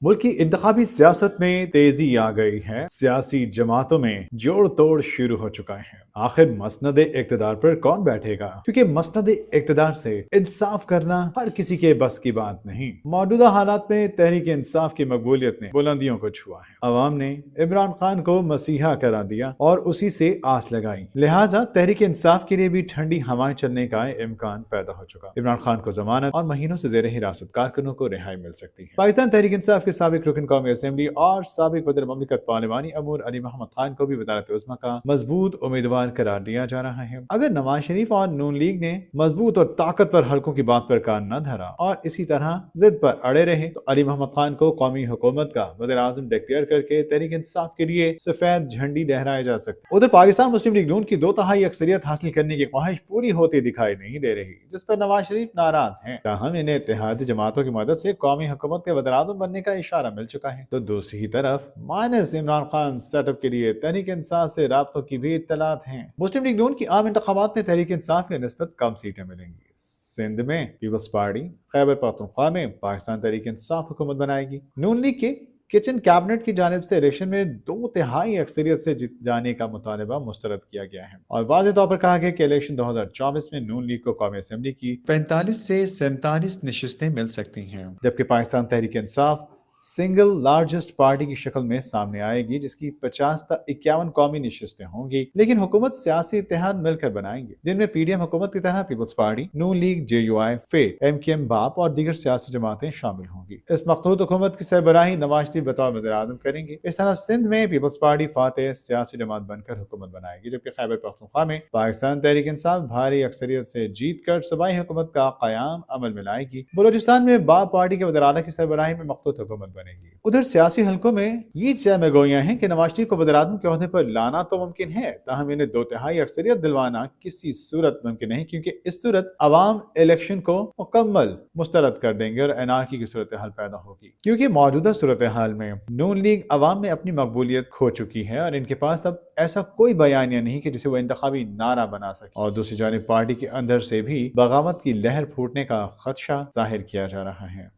मुल्क की इंतखाबी सियासत में तेजी आ गई है। सियासी जमातों में जोड़ तोड़ शुरू हो चुका है। आखिर मसनद इक़्तिदार पर कौन बैठेगा, क्योंकि मसनद इक़्तिदार से इंसाफ करना हर किसी के बस की बात नहीं। मौजूदा हालात में तहरीक इंसाफ की मकबूलियत ने बुलंदियों को छुआ है। अवाम ने इमरान खान को मसीहा करार दिया और उसी से आस लगाई, लिहाजा तहरीक इंसाफ के लिए भी ठंडी हवाएं चलने का इम्कान पैदा हो चुका। इमरान खान को जमानत और महीनों से जेर हिरासत कारकुनों को रिहाई मिल सकती है। पाकिस्तान तहरीक इंसाफ के साबिक रुकन कौमी असेंबली और साबिक वज़ीर ममलिकत पार्लिमानी अमूर अली मोहम्मद खान को भी वज़ारत उज़्मा का मजबूत उम्मीदवार करार दिया जा रहा है। अगर नवाज शरीफ और नून लीग ने मजबूत और ताकतवर हलकों की बात पर कान न धरा और इसी तरह जिद पर अड़े रहे तो अली मोहम्मद खान को कौमी हुकूमत का वज़ीर आज़म डिक्लेयर करके तहरीक इंसाफ के लिए सफेद झंडी लहराई जा सकती। उधर पाकिस्तान मुस्लिम लीग नून की 2/3 अक्सरियत हासिल करने की ख्वाहिश पूरी होती दिखाई नहीं दे रही, जिस पर नवाज शरीफ नाराज हैं। ताहम इन्हें इत्तेहादी जमातों की मदद से कौमी हुकूमत के वज़ीर आज़म बनने का इशारा मिल चुका है। तो दूसरी तरफ माइनस इमरान खान सेटअप के लिए तहरीक इंसाफ से राब्तों की भी इत्तलात हैं। मुस्लिम लीग नून की आम इंतखाबात में तहरीक इंसाफ की निस्बत कम सीटें मिलेंगी। सिंध में पीपल्स पार्टी, खैबर पख्तूनख्वा में पाकिस्तान तहरीक इंसाफ हुकूमत बनाएगी। नून लीग के किचन कैबिनेट की जानिब से इलेक्शन में 2/3 अक्सरियत से जीत जाने का मुतालबा मुस्तरद किया गया है और वाज़ेह तौर पर कहा गया कि इलेक्शन 2024 में नून लीग को कौमी असेंबली की 45 से 47 नशिस्तें मिल सकती हैं, जबकि Pakistan Tehreek Insaf single largest party की शक्ल में सामने आएगी, जिसकी 50 से 51 कौमी नशिस्तें होंगी। लेकिन हुकूमत सियासी इत्तेहाद मिलकर बनाएंगे, जिनमें पीडीएम हुकूमत की तरह पीपल्स पार्टी, नून लीग, जेयूआई, फे, एमकेएम बाप और दीगर सियासी जमातें शामिल होंगी। इस मखलूत हुकूमत की सरबराही नवाज शरीफ बतौर वज़ीर आज़म करेंगे। इस तरह सिंध में पीपल्स पार्टी फातेह सियासी जमात बनकर हुकूमत बनाएगी, जबकि खैबर पख्तूनख्वा में पाकिस्तान तहरीक इंसाफ भारी अक्सरियत से जीत कर सूबाई हुकूमत का क़याम अमल में लाएगी। बलोचिस्तान में बाप पार्टी के वज़ीर आला की सरबराही में मखलूत हुकूमत बनेगी। उधर सियासी हलकों में ये जयमगोइयां हैं कि नवाज शरीफ को वज़ीर आज़म के ओहदे पर लाना तो मुमकिन है, ताहम इन्हें 2/3 अक्सरियत दिलवाना किसी सूरत मुमकिन नहीं, क्योंकि इस सूरत अवाम इलेक्शन को मुकम्मल मुस्तरद कर देंगे और एनार्की की सूरत हाल पैदा होगी। क्योंकि मौजूदा सूरत हाल में नून लीग अवाम में अपनी मकबूलियत खो चुकी है और इनके पास अब ऐसा कोई बयानिया नहीं कि जिसे वो इंतखाबी नारा बना सके, और दूसरी जानिब पार्टी के अंदर से भी बगावत की लहर फूटने का खदशा जाहिर किया जा रहा है।